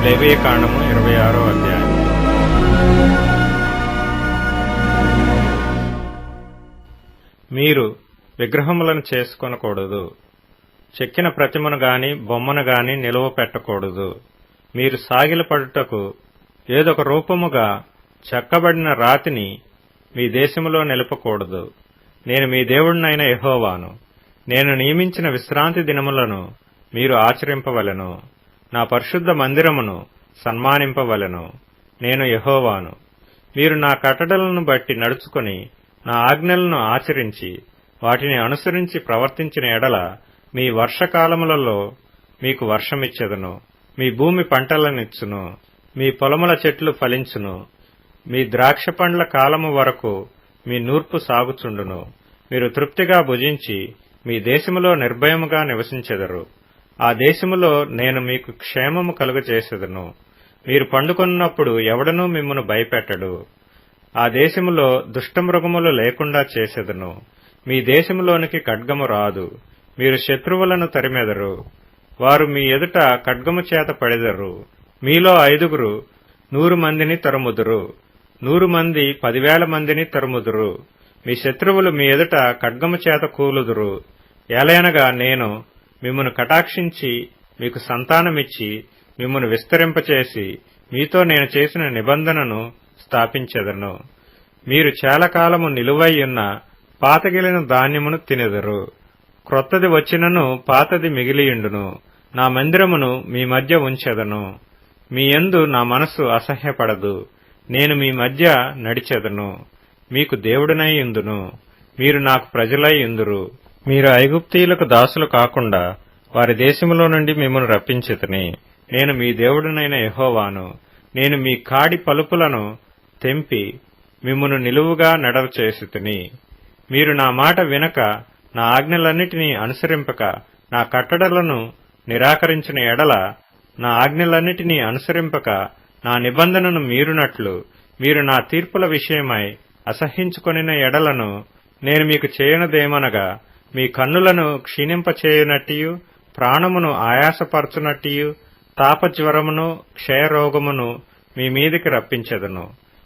లేవియకాండము 26వ అధ్యాయం. మీరు విగ్రహములను చేసుకొనకూడదు. చెక్కిన ప్రతిమను గాని బొమ్మను గాని నిలువ పెట్టకూడదు. మీరు సాగిలపడుటకు ఏదొక రూపముగా చెక్కబడిన రాతిని మీ దేశములో నిలపకూడదు. నేను మీ దేవుడినైన యెహోవాను. నేను నియమించిన విశ్రాంతి దినములను మీరు ఆచరింపవలెను. నా పరిశుద్ధ మందిరమును సన్మానింపవలెను. నేను యెహోవాను. మీరు నా కట్టడలను బట్టి నడుచుకొని నా ఆజ్ఞలను ఆచరించి వాటిని అనుసరించి ప్రవర్తించిన ఎడల మీ వర్షకాలములలో మీకు వర్షమిచ్చెదను. మీ భూమి పంటలనిచ్చును. మీ పొలముల చెట్లు ఫలించును. మీ ద్రాక్ష పండ్ల కాలము వరకు మీ నూర్పు సాగుచుండును. మీరు తృప్తిగా భుజించి మీ దేశములో నిర్భయముగా నివసించెదరు. ఆ దేశములో నేను మీకు క్షేమము కలుగజేసెదను. మీరు పండుకొన్నప్పుడు ఎవడనూ మిమ్మును భయపెట్టడు. ఆ దేశములో దుష్టమృగములు లేకుండా చేసెదను. మీ దేశములోనికి ఖడ్గము రాదు. మీరు శత్రువులను తరిమెదరు. వారు మీ ఎదుట ఖడ్గము చేత పడెదరు. మీలో 5 100 మందిని తరుముదురు. 100 మంది 10,000 మందిని తరుముదురు. మీ శత్రువులు మీ ఎదుట ఖడ్గము చేత కూలుదురు. ఏలయనగా నేను మిమ్మును కటాక్షించి మీకు సంతానమిచ్చి మిమ్మును విస్తరింపచేసి మీతో నేను చేసిన నిబంధనను స్థాపించెదను. మీరు చాలాకాలము నిలువైయున్న పాతగిలిన ధాన్యమును తినెదరు. క్రొత్తది వచ్చినను పాతది మిగిలియుండును. నా మందిరమును మీ మధ్య ఉంచెదను. మీ యందు నా మనస్సు అసహ్యపడదు. నేను మీ మధ్య నడిచెదను. మీకు దేవుడనై యుందును. మీరు నాకు ప్రజలై యుందురు. మీరు ఐగుప్తీయులకు దాసులు కాకుండా వారి దేశములో నుండి మిమ్మల్ని రప్పించితిని. నేను మీ దేవుడనైన యెహోవాను. నేను మీ కాడి పలుపులను తెంపి మిమ్మును నిలువుగా నడవ చేసితిని. మీరు నా మాట వినక నా ఆజ్ఞలన్నిటినీ అనుసరింపక నా కట్టడలను నిరాకరించిన ఎడల, నా ఆజ్ఞలన్నిటినీ అనుసరింపక నా నిబంధనను మీరునట్లు మీరు నా తీర్పుల విషయమై అసహ్యించుకొనిన ఎడలను నేను మీకు చేయనదేమనగా, మీ కన్నులను క్షీణింపచేయునట్టియు ప్రాణమును ఆయాసపరచునట్టియు తాపజ్వరమును క్షయరోగమును మీ మీదికి రప్పించెదను.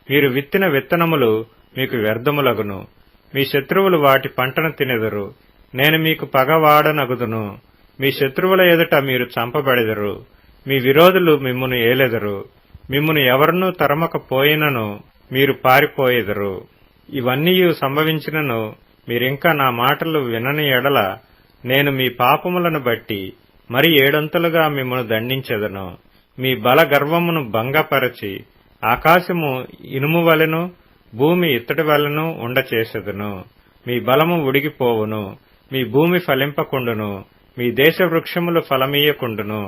మీరు విత్తిన విత్తనములు మీకు వ్యర్థములగును. మీ శత్రువులు వాటి పంటను తినెదరు. నేను మీకు పగవాడనగుదును. మీ శత్రువుల ఎదుట మీరు చంపబడెదరు. మీ విరోధులు మిమ్మును ఏలెదరు. మిమ్మును ఎవరినూ తరమకపోయినను మీరు పారిపోయెదరు. ఇవన్నీయు సంభవించినను మీరింకా నా మాటలు వినని ఎడల నేను మీ పాపములను బట్టి మరి 7 మిమ్మను దండించెదను. మీ బల గర్వమును భంగపరచి ఆకాశము ఇనుము వలెను భూమి ఇత్తడి వలెను ఉండచేసెదను. మీ బలము ఉడిగిపోవును. మీ భూమి ఫలింపకుండును. మీ దేశ వృక్షములు ఫలమీయకుండును.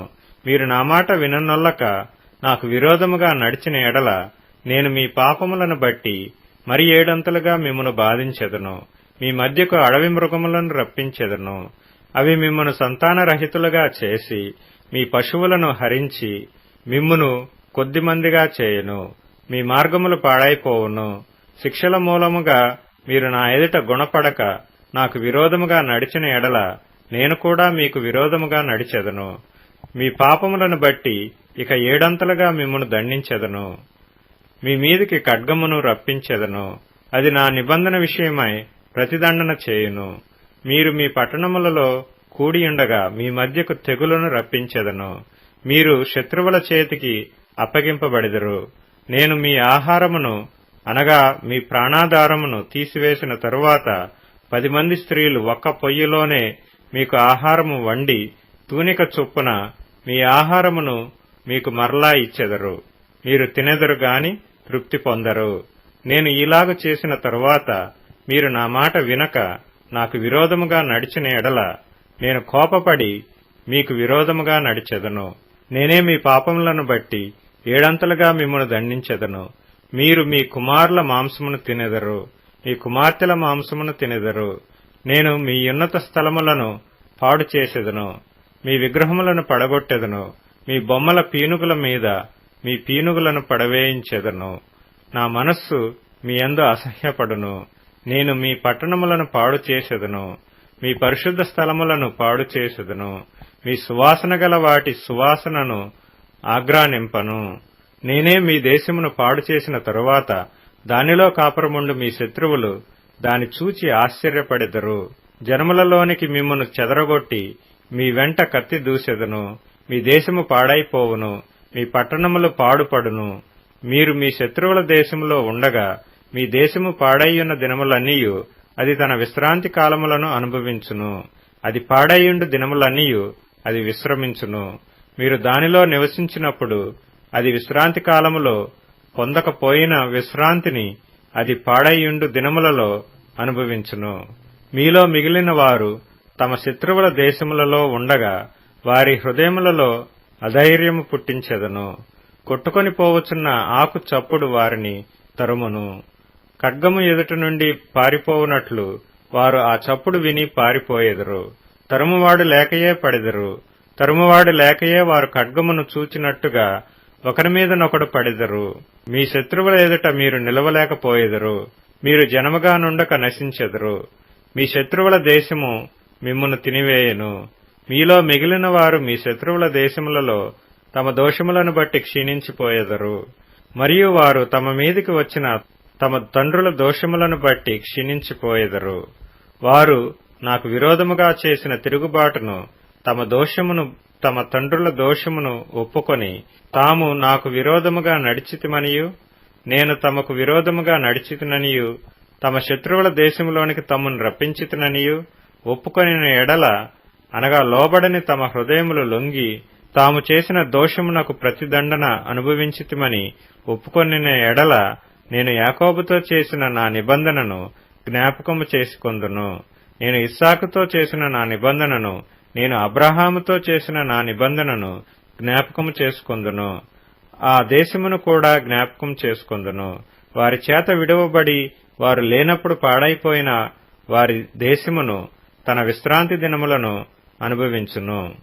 మీరు నా మాట విననొల్లక నాకు విరోధముగా నడిచిన ఎడల నేను మీ పాపములను బట్టి మరి 7 మిమ్మను బాధించెదను. మీ మధ్యకు అడవి మృగములను రప్పించెదను. అవి మిమ్మను సంతానరహితులుగా చేసి మీ పశువులను హరించి మిమ్మును కొద్దిమందిగా చేయును. మీ మార్గములు పాడైపోవును. శిక్షల మూలముగా మీరు నా ఎదుట గుణపడక నాకు విరోధముగా నడిచిన ఎడల నేను కూడా మీకు విరోధముగా నడిచెదను. మీ పాపములను బట్టి ఇక 7 మిమ్మును దండించెదను. మీ మీదికి ఖడ్గమును రప్పించెదను. అది నా నిబంధన విషయమై ప్రతిదండన చేయును. మీరు మీ పట్టణములలో కూడియుండగా మీ మధ్యకు తెగులను రప్పించెదను. మీరు శత్రువుల చేతికి అప్పగింపబడెదరు. నేను మీ ఆహారమును అనగా మీ ప్రాణాధారమును తీసివేసిన తరువాత 10 మంది స్త్రీలు ఒక్క పొయ్యిలోనే మీకు ఆహారము వండి తూనిక చొప్పున మీ ఆహారమును మీకు మరలా ఇచ్చెదరు. మీరు తినెదరు గాని తృప్తి పొందరు. నేను ఇలాగ చేసిన తరువాత మీరు నా మాట వినక నాకు విరోధముగా నడిచిన ఎడల నేను కోపపడి మీకు విరోధముగా నడిచెదను. నేనే మీ పాపములను బట్టి 7 మిమ్మను దండించెదను. మీరు మీ కుమారుల మాంసమును తినెదరు. మీ కుమార్తెల మాంసమును తినెదరు. నేను మీ ఉన్నత స్థలములను పాడు చేసెదను. మీ విగ్రహములను పడగొట్టెదను. మీ బొమ్మల పీనుగుల మీద మీ పీనుగులను పడవేయించెదను. నా మనస్సు మీ యందు అసహ్యపడును. నేను మీ పట్టణములను పాడు చేసెదను. మీ పరిశుద్ధ స్థలములను పాడు చేసెదను. మీ సువాసన గల వాటి సువాసనను ఆగ్రానింపను. నేనే మీ దేశమును పాడు చేసిన తరువాత దానిలో కాపురముండు మీ శత్రువులు దాని చూచి ఆశ్చర్యపడెదరు. జనములలోనికి మిమ్మును చెదరగొట్టి మీ వెంట కత్తి దూసెదను. మీ దేశము పాడైపోవును, మీ పట్టణములు పాడుపడును. మీరు మీ శత్రువుల దేశములో ఉండగా మీ దేశము పాడైయున్న దినములన్నీయు అది తన విశ్రాంతి కాలములను అనుభవించును. అది పాడైయుండు దినములన్నీయు అది విశ్రమించును. మీరు దానిలో నివసించినప్పుడు అది విశ్రాంతి కాలములో పొందకపోయిన విశ్రాంతిని అది పాడైయుండు దినములలో అనుభవించును. మీలో మిగిలిన వారు తమ శత్రువుల దేశములలో ఉండగా వారి హృదయములలో అధైర్యము పుట్టించెదను. కొట్టుకొని పోవచున్న ఆకు చప్పుడు వారిని తరుమును. ఖడ్గము ఎదుట నుండి పారిపోవునట్లు వారు ఆ చప్పుడు విని పారిపోయెదరు. తరుమువాడు లేకయే పడెదరు. తరుమువాడు లేకయే వారు ఖడ్గమును చూచినట్టుగా ఒకరి మీదనొకడు పడెదరు. మీ శత్రువుల ఎదుట మీరు నిలవలేకపోయెదరు. మీరు జనముగా నుండక నశించెదరు. మీ శత్రువుల దేశము మిమ్మును తినివేయను. మీలో మిగిలిన వారు మీ శత్రువుల దేశములలో తమ దోషములను బట్టి క్షీణించిపోయెదరు. మరియు వారు తమ మీదికి వచ్చిన తమ తండ్రుల దోషములను బట్టి క్షీణించిపోయెదరు. వారు నాకు విరోధముగా చేసిన తిరుగుబాటును తమ దోషమును తమ తండ్రుల దోషమును ఒప్పుకొని తాము నాకు విరోధముగా నడిచితిమనియు నేను తమకు విరోధముగా నడిచితిననియు తమ శత్రువుల దేశములోనికి తమను రప్పించితిననియు ఒప్పుకొనిన ఎడల, అనగా లోబడని తమ హృదయములు లొంగి తాము చేసిన దోషమునకు ప్రతిదండన అనుభవించితిమని ఒప్పుకొనిన ఎడల, నేను యాకోబుతో చేసిన నా నిబంధనను జ్ఞాపకము చేసుకొందును. నేను ఇస్సాకుతో చేసిన నా నిబంధనను, నేను అబ్రహాముతో చేసిన నా నిబంధనను జ్ఞాపకము చేసుకొందును. ఆ దేశమును కూడా జ్ఞాపకం చేసుకొందును. వారి చేత విడువబడి వారు లేనప్పుడు పాడైపోయిన వారి దేశమును తన విశ్రాంతి దినములను అనుభవించును.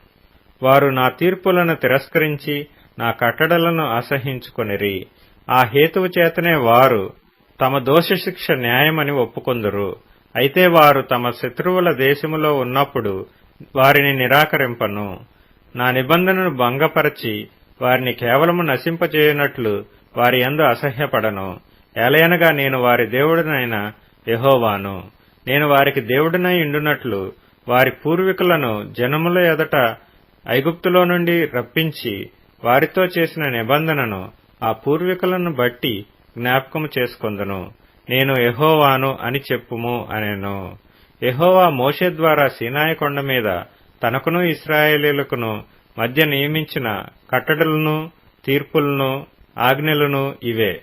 వారు నా తీర్పులను తిరస్కరించి నా కట్టడలను అసహించుకొనిరి. ఆ హేతువు చేతనే వారు తమ దోషశిక్ష న్యాయమని ఒప్పుకొందురు. అయితే వారు తమ శత్రువుల దేశములో ఉన్నప్పుడు వారిని నిరాకరింపను. నా నిబంధనను భంగపరచి వారిని కేవలము నశింపజేయునట్లు వారి యందు అసహ్యపడను. ఏలయనగా నేను వారి దేవుడనైన యెహోవాను. నేను వారికి దేవుడనై ఉండునట్లు వారి పూర్వీకులను జనముల ఎదుట ఐగుప్తులో నుండి రప్పించి వారితో చేసిన నిబంధనను ఆ పూర్వీకులను బట్టి జ్ఞాపకము చేసుకొందును. నేను యెహోవాను అని చెప్పుము అనెను. యెహోవా మోషే ద్వారా సీనాయి కొండ మీద తనకును ఇశ్రాయేలీయులకును మధ్య నియమించిన కట్టడలను, తీర్పులను, ఆజ్ఞలను ఇవే.